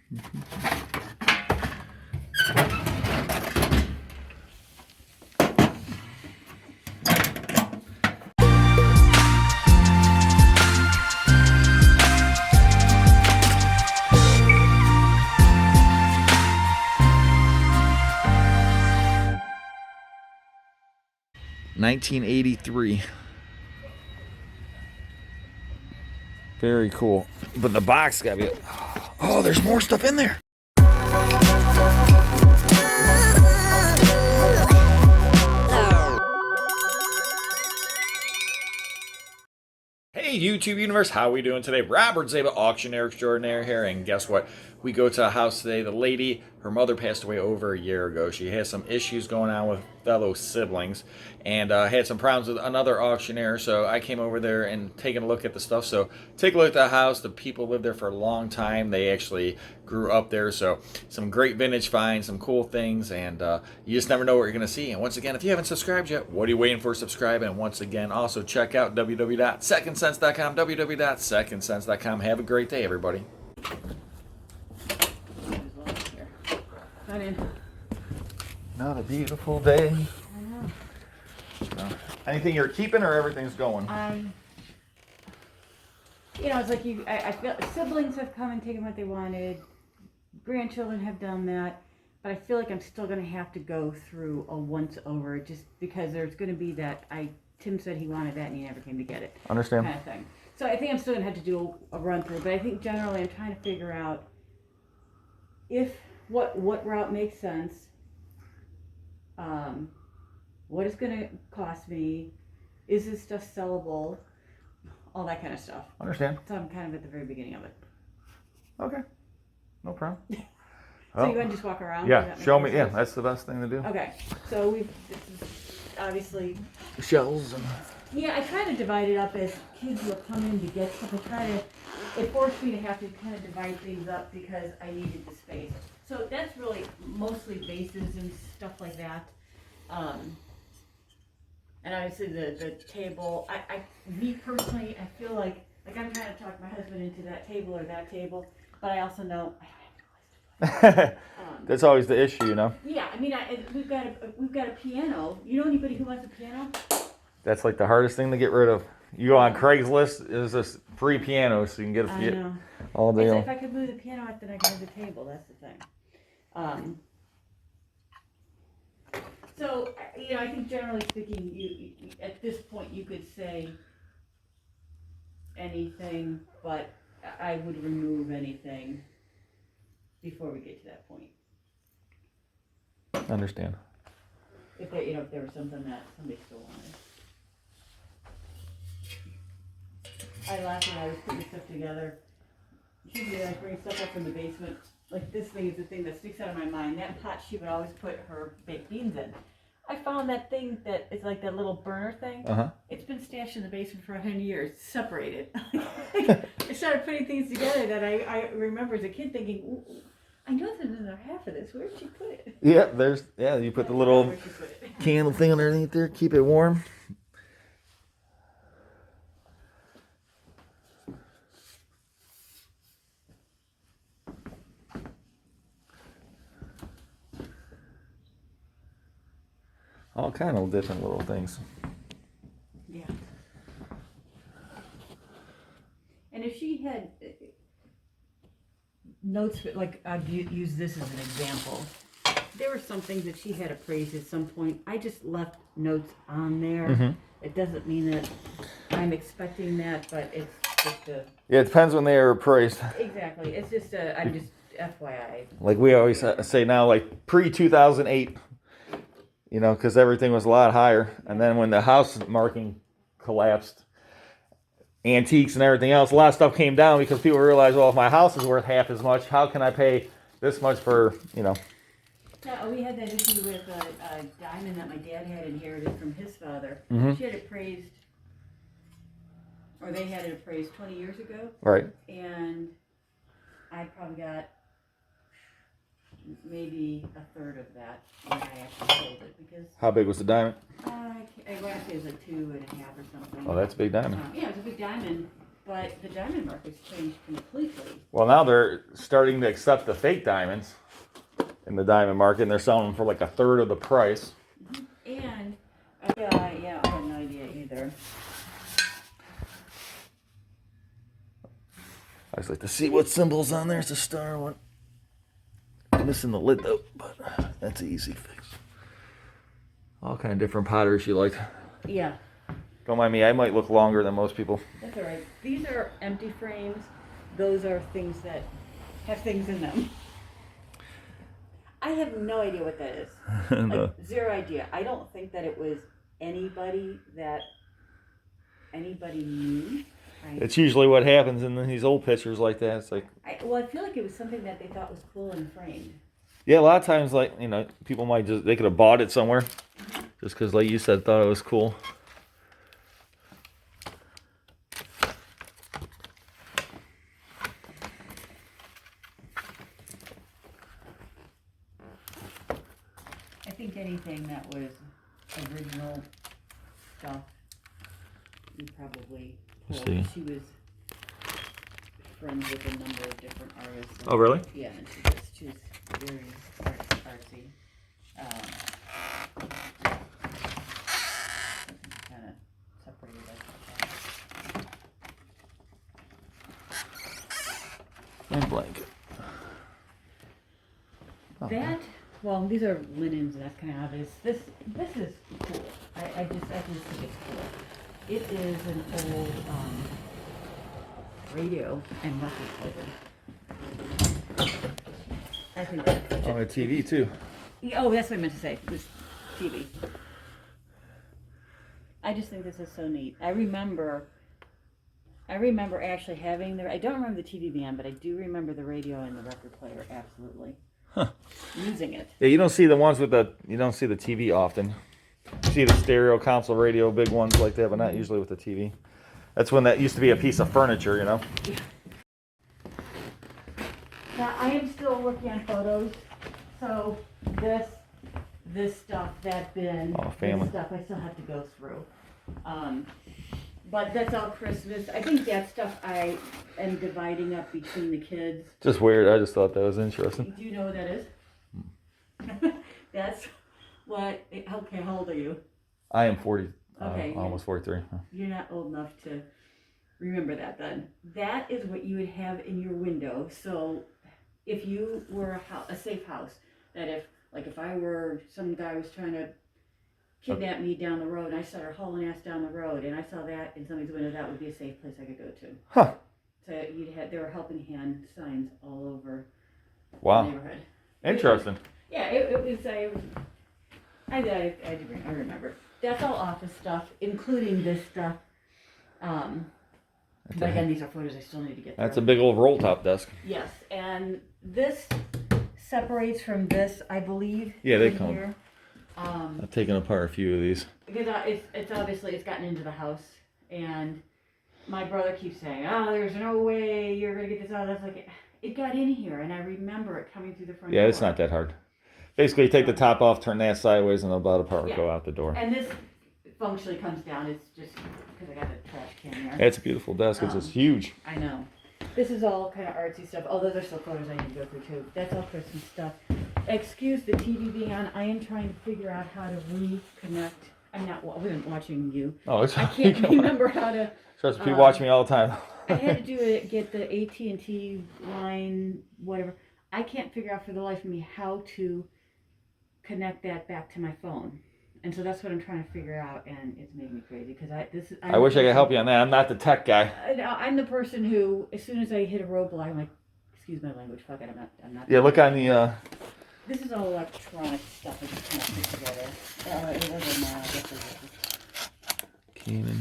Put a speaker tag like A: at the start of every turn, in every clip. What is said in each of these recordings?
A: $1983. Very cool. But the box gotta be. Oh, there's more stuff in there. Hey YouTube universe, how are we doing today? Robert Zaba, auctioneer extraordinaire here, and guess what? We go to a house today. The lady, her mother passed away over a year ago. She has some issues going on with fellow siblings, and had some problems with another auctioneer. So I came over there and taking a look at the stuff. So take a look at the house. The people lived there for a long time. They actually grew up there. So some great vintage finds, some cool things, and you just never know what you're gonna see. And once again, if you haven't subscribed yet, what are you waiting for? Subscribe. And once again, also check out www.secondsense.com, www.secondsense.com. Have a great day, everybody. Not a beautiful day.
B: I know.
A: So, anything you're keeping or everything's going?
B: You know, it's like I feel siblings have come and taken what they wanted. Grandchildren have done that. But I feel like I'm still going to have to go through a once over just because there's going to be that. Tim said he wanted that and he never came to get it.
A: Understand.
B: Kind of thing. So I think I'm still going to have to do a run through. But I think generally I'm trying to figure out what route makes sense. What it's going to cost me, is this stuff sellable, all that kind of stuff.
A: Understand.
B: So I'm kind of at the very beginning of it.
A: Okay. No problem.
B: So you want to just walk around?
A: Yeah, show me. Yeah, that's the best thing to do.
B: Okay, so this is obviously...
A: Shells. And...
B: Yeah, I try to divide it up as kids will come in to get stuff. It forced me to have to kind of divide things up because I needed the space. So that's really mostly vases and stuff like that. And obviously the table, me personally, I feel like I'm trying to talk my husband into that table or that table, but I also know I don't have any place to put it.
A: That's always the issue, you know?
B: Yeah, I mean, we've got a piano. You know anybody who wants a piano?
A: That's like the hardest thing to get rid of. You go on Craigslist, there's this free piano, so you can get
B: I know.
A: all day.
B: If I could move the piano out, then I could have the table. That's the thing. So, you know, I think generally speaking, you at this point you could say anything, but I would remove anything before we get to that point.
A: Understand.
B: If there was something that somebody still wanted. I laughed when I was putting stuff together. Usually I bring stuff up from the basement. Like this thing is the thing that sticks out of my mind. That pot she would always put her baked beans in. I found that thing that is like that little burner thing.
A: Uh-huh.
B: It's been stashed in the basement for 100 years, separated. I started putting things together that I remember as a kid thinking, ooh, I know there's another half of this. Where did she put it?
A: Yeah, you put the little candle thing underneath there, keep it warm. All kind of different little things.
B: Yeah. And if she had notes, like I'd use this as an example. There were some things that she had appraised at some point. I just left notes on there.
A: Mm-hmm.
B: It doesn't mean that I'm expecting that, but it's just a...
A: Yeah, it depends when they are appraised.
B: Exactly. It's just I'm just FYI.
A: Like we always say now, like pre-2008, you know, because everything was a lot higher. And then when the house market collapsed, antiques and everything else, a lot of stuff came down because people realized, well, if my house is worth half as much, how can I pay this much for, you know?
B: Yeah, we had that issue with a diamond that my dad had inherited from his father.
A: Mm-hmm.
B: She had it appraised, or they had it appraised 20 years ago.
A: Right.
B: And I probably got maybe a third of that when I actually sold it because...
A: How big was the diamond?
B: I want to say it was like 2.5 or something.
A: Oh, that's a big diamond.
B: Yeah, it was a big diamond, but the diamond market's changed completely.
A: Well, now they're starting to accept the fake diamonds in the diamond market, and they're selling them for like a third of the price.
B: And yeah, I have no idea either.
A: I just like to see what symbol's on there. It's a star one. I'm missing the lid though, but that's an easy fix. All kind of different pottery she liked.
B: Yeah.
A: Don't mind me, I might look longer than most people.
B: That's all right. These are empty frames. Those are things that have things in them. I have no idea what that is.
A: No.
B: Like, zero idea. I don't think that it was anybody knew.
A: It's usually what happens in these old pictures like that. It's like,
B: I feel like it was something that they thought was cool and framed.
A: yeah, a lot of times, like, you know, people might they could have bought it somewhere just because, like you said, thought it was cool.
B: I think anything that was original stuff, you probably pulled.
A: See.
B: She was friends with a number of different artists.
A: Oh, really?
B: Yeah, and she was very artsy. Kind of separated us like
A: And blanket.
B: that. Well, these are linens, and that's kind of obvious. This is cool. I just think it's cool. It is an old radio and record player. I think that's
A: Oh, a TV too.
B: Oh, that's what I meant to say. This TV. I just think this is so neat. I remember actually having I don't remember the TV band, but I do remember the radio and the record player absolutely.
A: Huh.
B: Using it.
A: Yeah, you don't see the ones with you don't see the TV often. You see the stereo console radio, big ones like that, but not usually with the TV. That's when that used to be a piece of furniture, you know?
B: Yeah. Now, I am still working on photos, so this stuff, that bin,
A: family.
B: this stuff I still have to go through. But that's all Christmas. I think that stuff I am dividing up between the kids.
A: Just weird. I just thought that was interesting.
B: Do you know what that is? That's what, okay, how old are you?
A: I am 40,
B: Okay,
A: almost 43.
B: You're not old enough to remember that then. That is what you would have in your window. So if you were a safe house, that if I were, some guy was trying to kidnap me down the road, and I saw her hauling ass down the road, and I saw that in somebody's window, that would be a safe place I could go to.
A: Huh.
B: So there were helping hand signs all over
A: Wow.
B: the neighborhood.
A: Interesting.
B: Yeah, it was, I remember. That's all office stuff, including this stuff. But again, these are photos I still need to get through.
A: That's a big old roll top desk.
B: Yes, and this separates from this, I believe.
A: Yeah, they
B: in
A: come.
B: here.
A: I've taken apart a few of these.
B: Because it's obviously it's gotten into the house, and my brother keeps saying, "Oh, there's no way you're gonna get this out." That's like it got in here, and I remember it coming through the front door.
A: Yeah, it's not that hard. Basically, you take the top off, turn that sideways, and the bottom part will go out the door.
B: And this functionally comes down. It's just because I got the trash can here.
A: It's a beautiful desk. It's just huge.
B: I know. This is all kind of artsy stuff. Oh, those are still photos I need to go through too. That's all Christmas stuff. Excuse the TV being on. I am trying to figure out how to reconnect. I wasn't watching you.
A: Oh, it's.
B: I can't remember how to.
A: Trust me, people watch me all the time.
B: I had to do it. Get the AT&T line, whatever. I can't figure out for the life of me how to connect that back to my phone. And so that's what I'm trying to figure out, and it's making me crazy because
A: I wish I could help you on that. I'm not the tech guy.
B: I'm the person who, as soon as I hit a roadblock, I'm like, excuse my language, fuck it, I'm not.
A: Yeah, look on the.
B: This is all electronic stuff. I just can't put together. It doesn't matter. I guess
A: Keenan.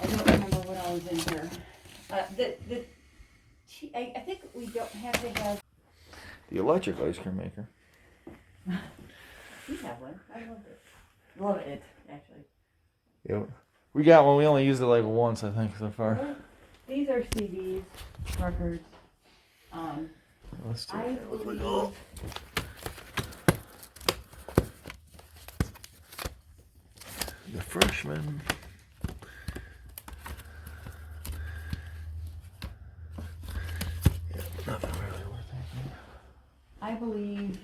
B: I don't remember what all was in here. I think we don't have to have.
A: The electric ice cream maker.
B: We have one. I love it. Love it, actually.
A: Yeah, we got one. We only used it like once, I think, so far.
B: Well, these are CDs, records.
A: Let's do
B: I
A: it.
B: believe
A: The freshman.
B: believe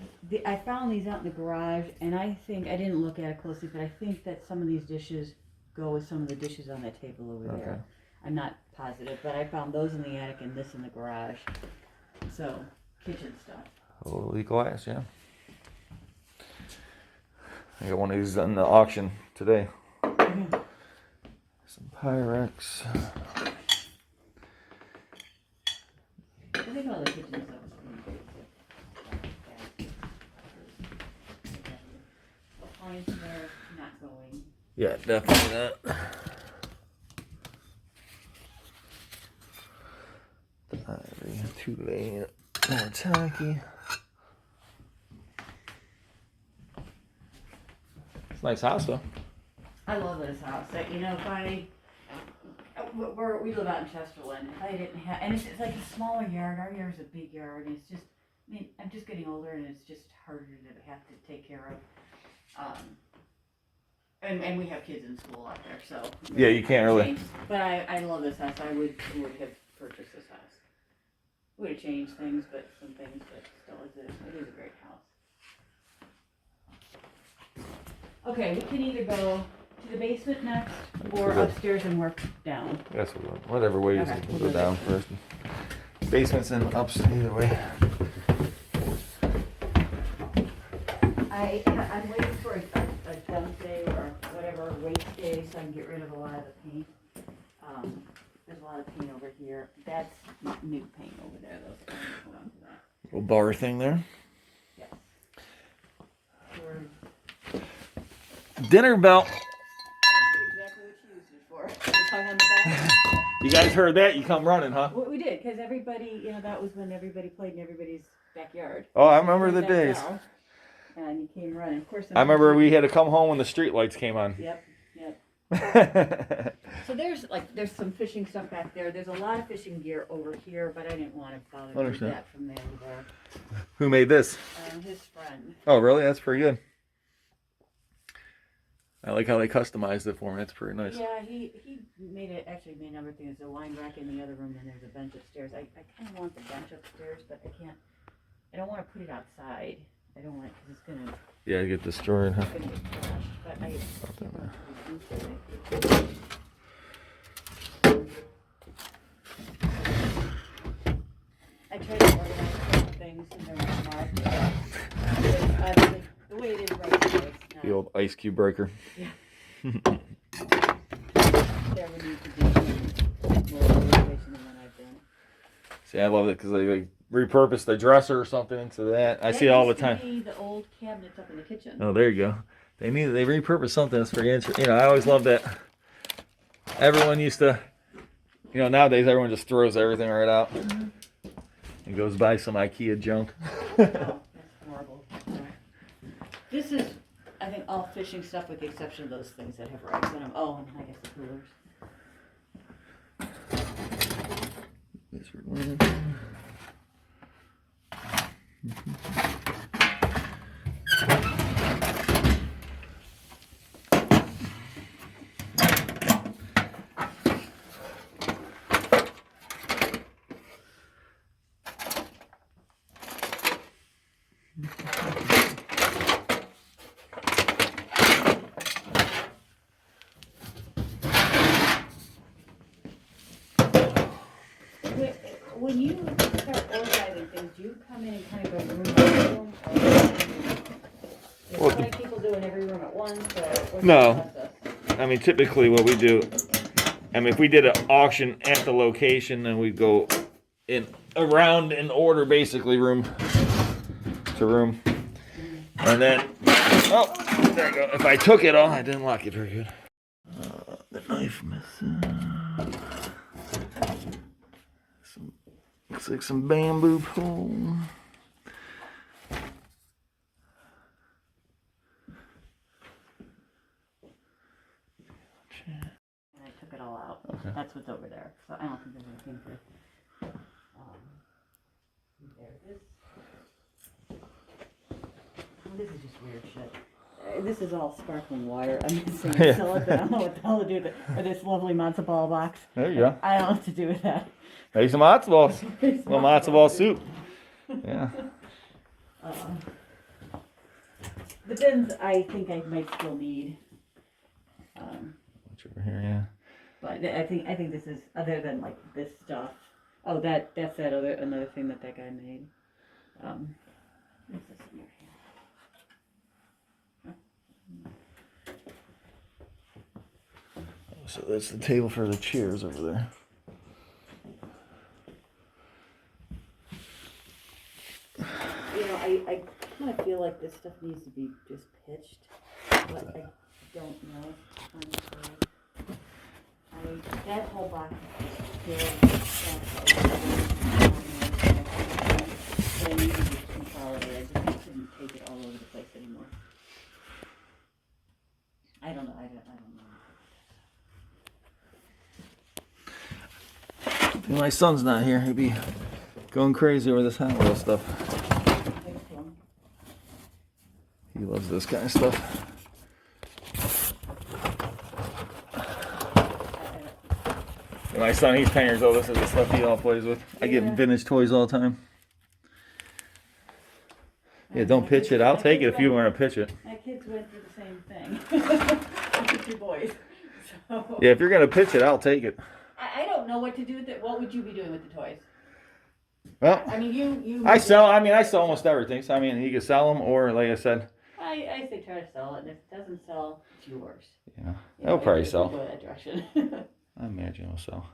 B: I found these out in the garage, and I think I didn't look at it closely, but I think that some of these dishes go with some of the dishes on that table over
A: Okay.
B: there. I'm not positive, but I found those in the attic and this in the garage. So, kitchen stuff.
A: Holy glass, yeah. I got one of these in the auction today. Some Pyrex.
B: I think all the kitchen stuff is pretty good. Applianceware, not going.
A: Yeah, definitely not. Too late. More tacky. It's a nice house though.
B: I love this house. You know, we live out in Chesterland. If I didn't have, and it's like a smaller yard. Our yard's a big yard, and it's just, I mean, I'm just getting older, and it's just harder to have to take care of. And we have kids in school out there, so.
A: Yeah, you can't really.
B: But I love this house. I would have purchased this house. Would have changed things, but some things, but still, it is a great house. Okay, we can either go to the basement next or upstairs and work down.
A: Yes, whatever way you
B: Okay,
A: we'll go down first. Basements and ups either way.
B: I'm waiting for a dump day or whatever, waste day, so I can get rid of a lot of the paint. There's a lot of paint over here. That's not new paint over there, though, so I'm gonna hold on to that.
A: Little bar thing there.
B: Yes.
A: Dinner bell.
B: That's exactly what you used it for. It's hung on the back.
A: You guys heard that? You come running, huh?
B: Well, we did, because everybody, that was when everybody played in everybody's backyard.
A: Oh, I remember the
B: That
A: days.
B: bell, and you came running. Of course.
A: I remember we had to come home when the street lights came on.
B: Yep. So there's some fishing stuff back there. There's a lot of fishing gear over here, but I didn't want to bother with that from there to there.
A: Who made this?
B: His friend.
A: Oh, really? That's pretty good. I like how they customized it for me. That's pretty nice.
B: Yeah, he made it, actually made a number of things. There's a wine rack in the other room, and there's a bench upstairs. I kind of want the bench upstairs, but I don't want to put it outside. I don't want it because it's going to.
A: Yeah, get destroyed, huh?
B: Get crushed, but I tried to organize some things and they're not marked. The way it is right now, it's not.
A: The old ice cube breaker.
B: Yeah. There would need to be more organization than what I've done.
A: See, I love it because they repurpose the dresser or something into that. I see it all the time.
B: That used to be the old cabinets up in the kitchen.
A: Oh, there you go. They repurpose something that's pretty interesting. I always love that. Everyone used to, nowadays everyone just throws everything right out and goes buy some IKEA junk.
B: Oh, that's horrible. This is, I think, all fishing stuff with the exception of those things that have rocks in them. Oh, and I guess the coolers. When you start organizing things, do you come in and kind of go room by room? Or how many people do in every room at once? Or
A: No. I mean, typically what we do, if we did an auction at the location, then we'd go around in order, basically, room to room. And then, there you go. If I took it all, I didn't lock it very good. The knife missing. Looks like some bamboo pole.
B: And I took it all out.
A: Okay.
B: That's what's over there. So I don't think there's anything for there. This is just weird shit. This is all sparkling water. I'm just saying sell it, but I don't know what the hell to do with it. Or this lovely matzo ball box.
A: There you go.
B: I don't know what to do with that.
A: Make some matzo balls. Little matzo ball soup. Yeah.
B: The bins I think I might still need.
A: What's over here, yeah.
B: But I think this is, other than like this stuff. Oh, that's another thing that guy made. What's this in here?
A: So that's the table for the chairs over there.
B: You know, I kind of feel like this stuff needs to be just pitched, but I don't know. That whole box is just I need to just consolidate. I just couldn't take it all over the place anymore. I don't know.
A: If my son's not here, he'd be going crazy over this Hot Wheels stuff. He loves this kind of stuff. And my son, he's 10 years old. This is the stuff he all plays with. I get vintage toys all the time. Yeah, don't pitch it. I'll take it if you want to pitch it.
B: My kids went through the same thing. With 2 boys. So.
A: Yeah, if you're going to pitch it, I'll take it.
B: I don't know what to do with it. What would you be doing with the toys?
A: Well,
B: I mean, you.
A: I sell almost everything. So, I mean, you can sell them, or like I said.
B: I say try to sell it, and if it doesn't sell, it's yours.
A: Yeah, it'll probably sell.
B: Go that direction.
A: I imagine it'll sell.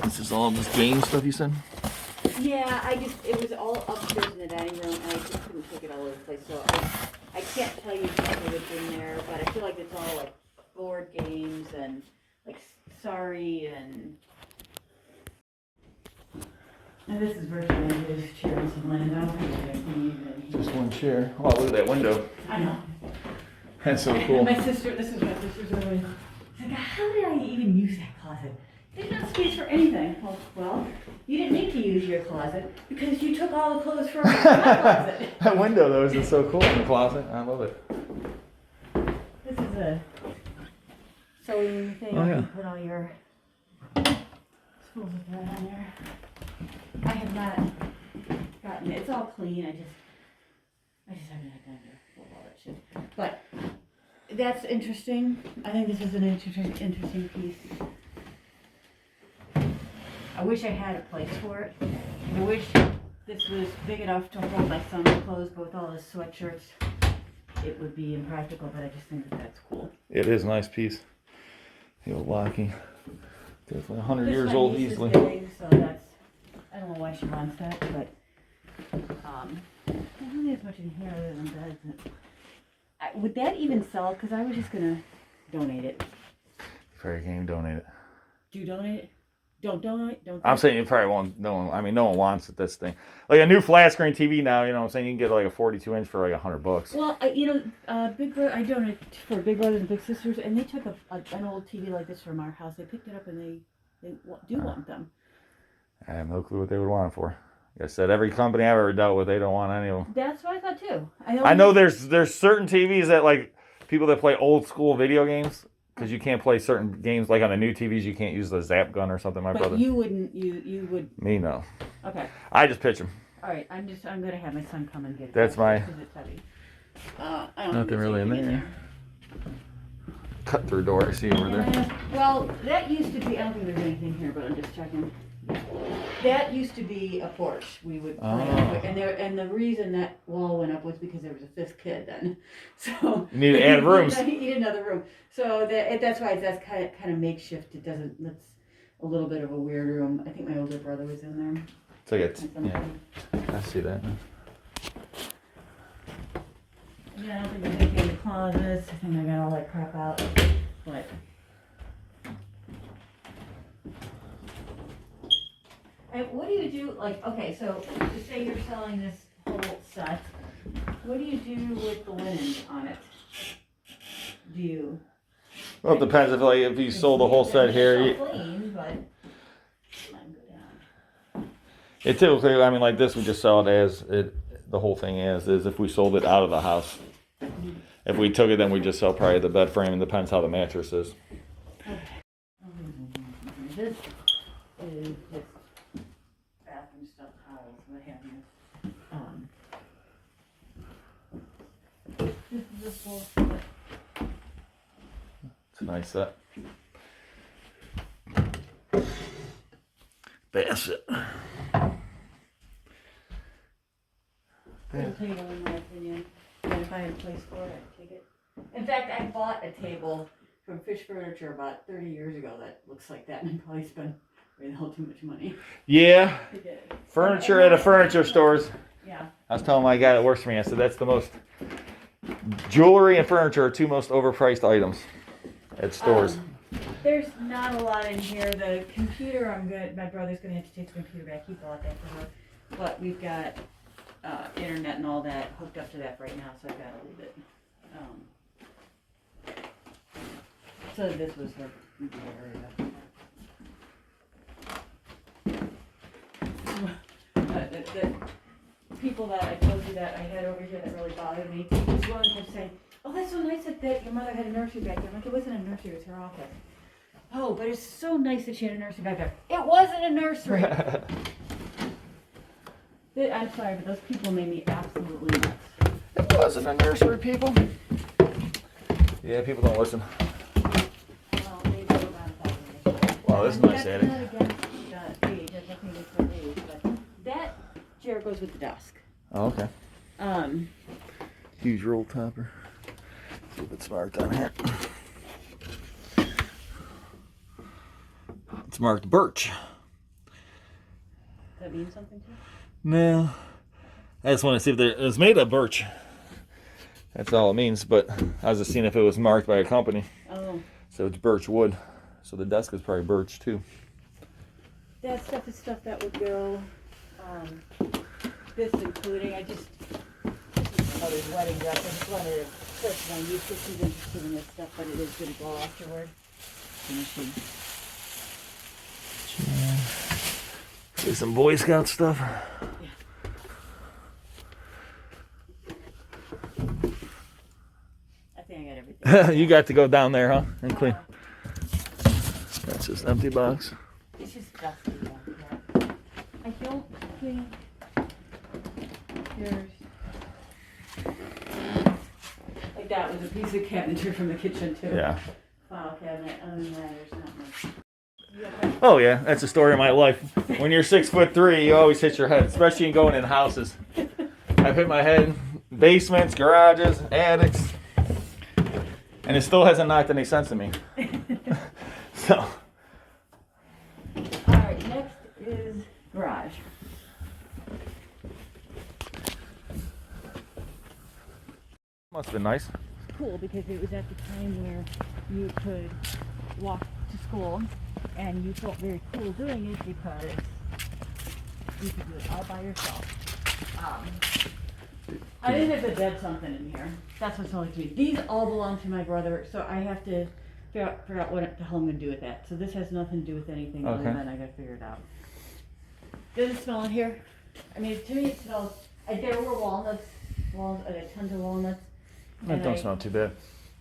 A: This is all this game stuff you said?
B: Yeah, it was all upstairs in the dining room, and I just couldn't take it all over the place, so I can't tell you exactly what's in there, but I feel like it's all like board games and like Sorry and this is virtually his chair and some land out there.
A: Just one chair. Oh, look at that window.
B: I know.
A: That's so cool.
B: This is my sister's room. It's like, how did I even use that closet? There's no space for anything. Well, you didn't need to use your closet because you took all the clothes from my closet.
A: That window, though, is just so cool in the closet. I love it.
B: This is a sewing thing.
A: Oh, yeah.
B: You can put all your spools of thread on there. I have not gotten it. It's all clean. I just haven't had time to fold all that shit. But that's interesting. I think this is an interesting piece. I wish I had a place for it. I wish this was big enough to hold my son's clothes, but with all his sweatshirts, it would be impractical, but I just think that that's cool.
A: It is a nice piece. The old Locky. Definitely 100 years
B: my
A: old
B: niece is
A: easily.
B: getting, so that's, I don't know why she wants that, but there's really as much in here other than beds. Would that even sell? Because I was just going to donate it.
A: Fair game, donate it.
B: Do you donate it? Don't donate.
A: I'm saying you probably won't. No one. I mean, no one wants it. This thing, like a new flat screen TV now. You know, what I'm saying you can get like a 42-inch for like $100.
B: Well, Big Brother. I donated for Big Brothers and Big Sisters, and they took an old TV like this from our house. They picked it up, and they do want them.
A: I have no clue what they would want it for. Like I said, every company I've ever dealt with, they don't want any of them.
B: That's what I thought too.
A: I know there's certain TVs that like people that play old school video games. Because you can't play certain games, like on the new TVs, you can't use the zap gun or something.
B: But
A: brother.
B: You wouldn't. You would.
A: Me, no.
B: Okay.
A: I just pitch them.
B: All right. I'm gonna have my son come and get it.
A: That's my.
B: Because it's heavy. I don't
A: Nothing really in there. Cut through door. I see over there.
B: Well, that used to be. I don't think there's anything here, but I'm just checking. That used to be a porch. We would play up, and the reason that wall went up was because there was a 5th kid then. So
A: you need to add rooms.
B: You need another room. So that's why that's kind of makeshift. That's a little bit of a weird room. I think my older brother was in there.
A: It's like yeah. I see that.
B: Yeah, I don't think there's anything in the closets. I think I got all that crap out. But and what do you do? Like, okay, so to say you're selling this whole set, what do you do with the linen on it? Do you?
A: Well, it depends if you sold the whole set here.
B: Clean, but
A: it typically, I mean, like this, we just sell it as it. the whole thing as is if we sold it out of the house. If we took it, then we just sell probably the bed frame, and depends how the mattress is.
B: Okay. This is just bathroom stuff, towels, what have you. This is a full set.
A: It's a nice set. Bassett.
B: Good table in my opinion. And if I had a place for it, I'd take it. In fact, I bought a table from Fish Furniture about 30 years ago that looks like that, and I probably spent way the hell too much money.
A: Yeah.
B: I did.
A: Furniture at a furniture stores.
B: Yeah.
A: I was telling my guy that works for me, I said that's the most, jewelry and furniture are two most overpriced items at stores.
B: There's not a lot in here. The computer, I'm good. My brother's gonna have to take the computer back. He bought that for her. But we've got internet and all that hooked up to that right now, so I've got to leave it. So this was her computer area. The people that I told you that I had over here that really bothered me, this one kept saying, "Oh, that's so nice that your mother had a nursery back there." I'm like, it wasn't a nursery, it was her office. Oh, but it's so nice that she had a nursery back there. It wasn't a nursery. I'm sorry, but those people made me absolutely nuts.
A: It wasn't a nursery, people. Yeah, people don't listen.
B: Well, maybe about that.
A: Wow, this is nice,
B: That's
A: Eddie.
B: not against the age, that's nothing against her age, but that chair goes with the desk.
A: Oh, okay.
B: Um,
A: Huge roll topper. A little bit smart on here. It's marked birch.
B: does that mean something to you?
A: No. I just want to see if it was made of birch. That's all it means, but I was just seeing if it was marked by a company.
B: Oh,
A: So it's birch wood. So the desk is probably birch too.
B: that stuff is stuff that would go, this including, this is my mother's wedding dress, I just wanted to put my niece, because she's interested in this stuff, but it is going to go afterward. And she,
A: See some Boy Scout stuff.
B: I think I got everything.
A: You got to go down there, huh? And clean. That's just an empty box.
B: It's just dusty back there. I don't think there's, like that was a piece of cabinetry from the kitchen too.
A: Yeah.
B: File cabinet, other than that, there's not much.
A: Oh yeah, that's the story of my life. When you're 6'3", you always hit your head, especially in going in houses. I've hit my head in basements, garages, attics, and it still hasn't knocked any sense in me. So.
B: Alright, next is garage.
A: Must have been nice.
B: Cool because it was at the time where you could walk to school and you felt very cool doing it because you could do it all by yourself. I didn't have to dead something in here. That's what's only to me. These all belong to my brother, so I have to figure out what the hell I'm going to do with that. So this has nothing to do with anything other
A: Okay.
B: than I got to figure it out. Does it smell in here? I mean, to me it smells, there were walnuts, tons of walnuts.
A: That
B: and
A: don't smell too bad.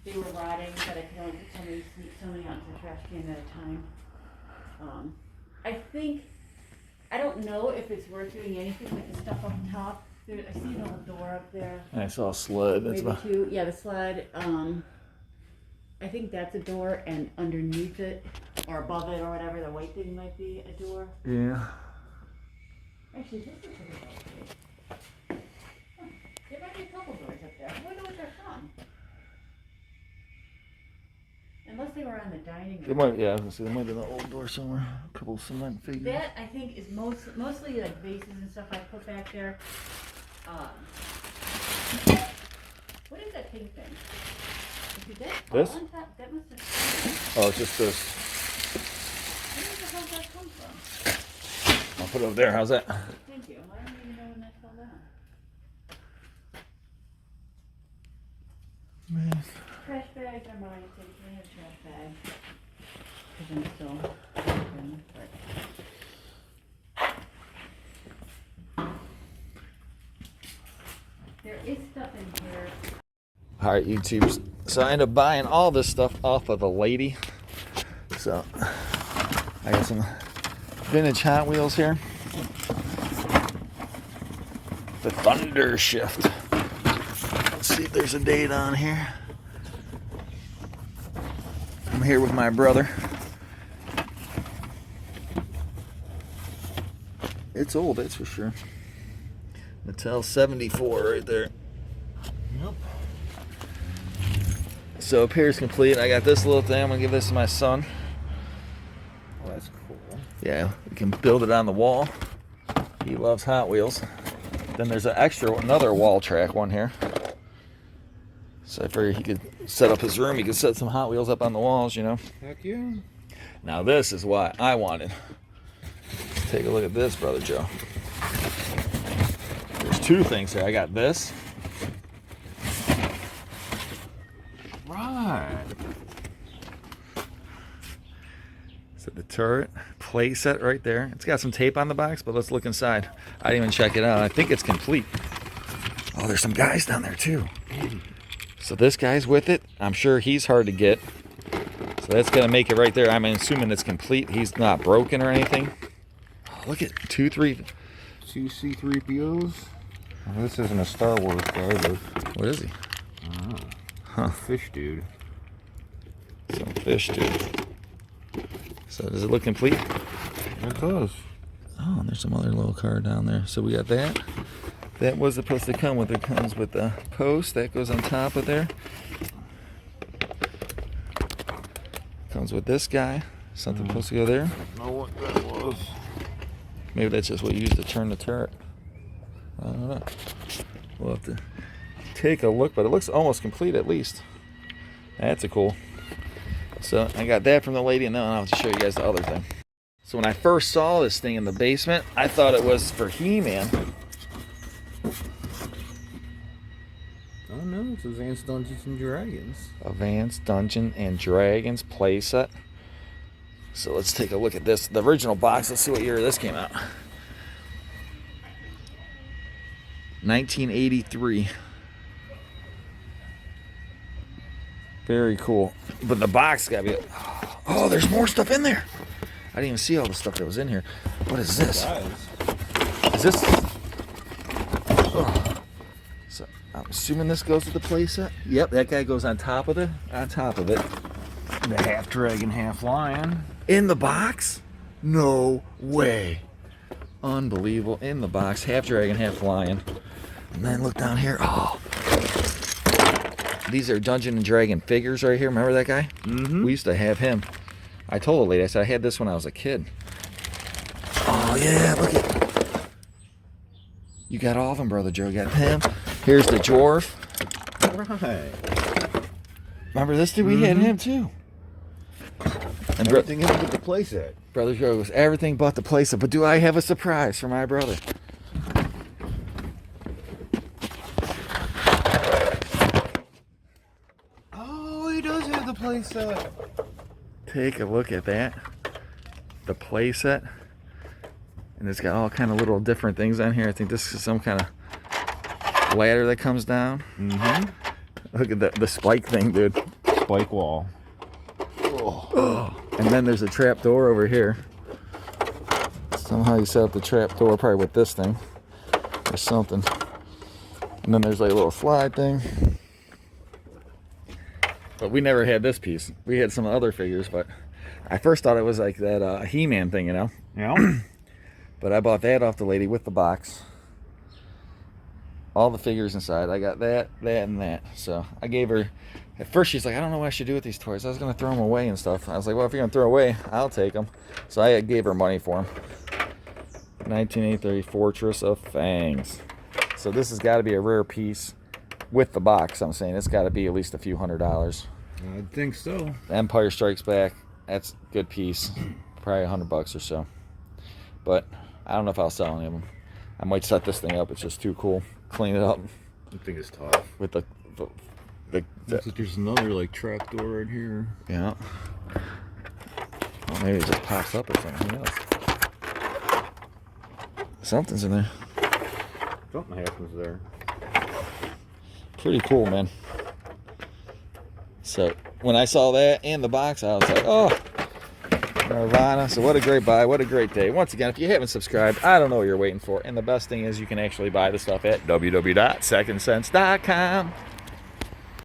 B: They were rotting, but I could only put so many out into the trash can at a time. I don't know if it's worth doing anything with the stuff up top. I see an old door up there.
A: I saw a sled. That's
B: Maybe
A: about.
B: two. Yeah, the sled. I think that's a door, and underneath it, or above it, or whatever, the white thing might be a door.
A: Yeah.
B: Actually, this is pretty okay. Huh. There might be a couple doors up there. I wonder what they're from. Unless they were on the dining room.
A: It might. Yeah, I was gonna say there might be an old door somewhere. A couple of cement figures.
B: That I think is mostly like vases and stuff I put back there. What is that pink thing? Is that
A: This?
B: all on top? That must have.
A: Oh, it's just this.
B: Where the hell did that come from?
A: I'll put it over there. How's that?
B: Thank you. I don't even know when that fell down. Trash bags. I'm already taking a trash bag because I'm still working, but.
A: All right, YouTube. So I ended up buying all this stuff off of a lady. So I got some vintage Hot Wheels here. The Thunder Shift. Let's see if there's a date on here. I'm here with my brother. It's old, that's for sure. Mattel 74 right there.
C: Yep.
A: So appears complete. I got this little thing. I'm gonna give this to my son.
C: Oh, that's cool.
A: Yeah, we can build it on the wall. He loves Hot Wheels. Then there's another wall track one here. So I figured he could set up his room. He could set some Hot Wheels up on the walls, you know.
C: Heck yeah.
A: Now this is what I wanted. Let's take a look at this, Brother Joe. There's two things here. I got this.
C: Right.
A: So the turret play set right there. It's got some tape on the box, but let's look inside. I didn't even check it out. I think it's complete. Oh, there's some guys down there too. So this guy's with it. I'm sure he's hard to get. So that's gonna make it right there. I'm assuming it's complete. He's not broken or anything. Oh, look at 2
C: C3POs. Well, this isn't a Star Wars guy, but
A: What is he?
C: huh. Fish dude.
A: Some fish dude. So does it look complete?
C: It does.
A: Oh, and there's some other little card down there. So we got that. That was supposed to come with it. Comes with the post that goes on top of there. Comes with this guy. Something supposed to go there.
C: I don't know what that was.
A: Maybe that's just what you use to turn the turret. I don't know. We'll have to take a look, but it looks almost complete at least. That's a cool. So I got that from the lady, and then I'll have to show you guys the other thing. So when I first saw this thing in the basement, I thought it was for He-Man.
C: Oh no, it's Advanced Dungeons and Dragons.
A: Advanced Dungeon and Dragons playset. So let's take a look at this. The original box. Let's see what year this came out. 1983. Very cool. But the box got to be... Oh, there's more stuff in there. I didn't even see all the stuff that was in here. What is this? Is this... Oh. So I'm assuming this goes with the playset. Yep, that guy goes on top of it. On top of it.
C: The half dragon, half lion.
A: In the box? No way. Unbelievable. In the box. Half dragon, half lion. And then look down here. Oh. These are Dungeon and Dragon figures right here. Remember that guy?
C: Mm-hmm.
A: We used to have him. I told a lady, I said I had this when I was a kid. Oh yeah, look at... You got all of them, Brother Joe. You got him. Here's the dwarf.
C: Right.
A: Remember this dude? We had him too. And
C: Everything in with the playset.
A: Brother Joe goes, everything but the playset. But do I have a surprise for my brother?
C: Oh, he does have the playset.
A: Take a look at that. The playset. And it's got all kind of little different things on here. I think this is some kind of ladder that comes down.
C: Mm-hmm.
A: Look at the spike thing, dude.
C: Spike wall.
A: Oh. And then there's a trap door over here. Somehow you set up the trap door, probably with this thing or something. And then there's like a little slide thing. But we never had this piece. We had some other figures, but I first thought it was like that He-Man thing, you know?
C: Yeah.
A: But I bought that off the lady with the box. All the figures inside. I got that, and that. So I gave her... At first she's like, I don't know what I should do with these toys. I was going to throw them away and stuff. I was like, well, if you're going to throw away, I'll take them. So I gave her money for them. 1983 Fortress of Fangs. So this has got to be a rare piece with the box. I'm saying it's got to be at least a few $100s.
C: I think so.
A: Empire Strikes Back. That's a good piece. Probably $100 or so. But I don't know if I'll sell any of them. I might set this thing up. It's just too cool. Clean it up
C: I think it's tough.
A: with the
C: Looks like there's another like trap door right here.
A: yeah. Well, maybe it just pops up or something. Who knows? Something's in there.
C: Something happens there.
A: Pretty cool, man. So when I saw that and the box, I was like, oh, Nirvana. So what a great buy. What a great day. Once again, if you haven't subscribed, I don't know what you're waiting for. And the best thing is you can actually buy the stuff at www.secondsense.com.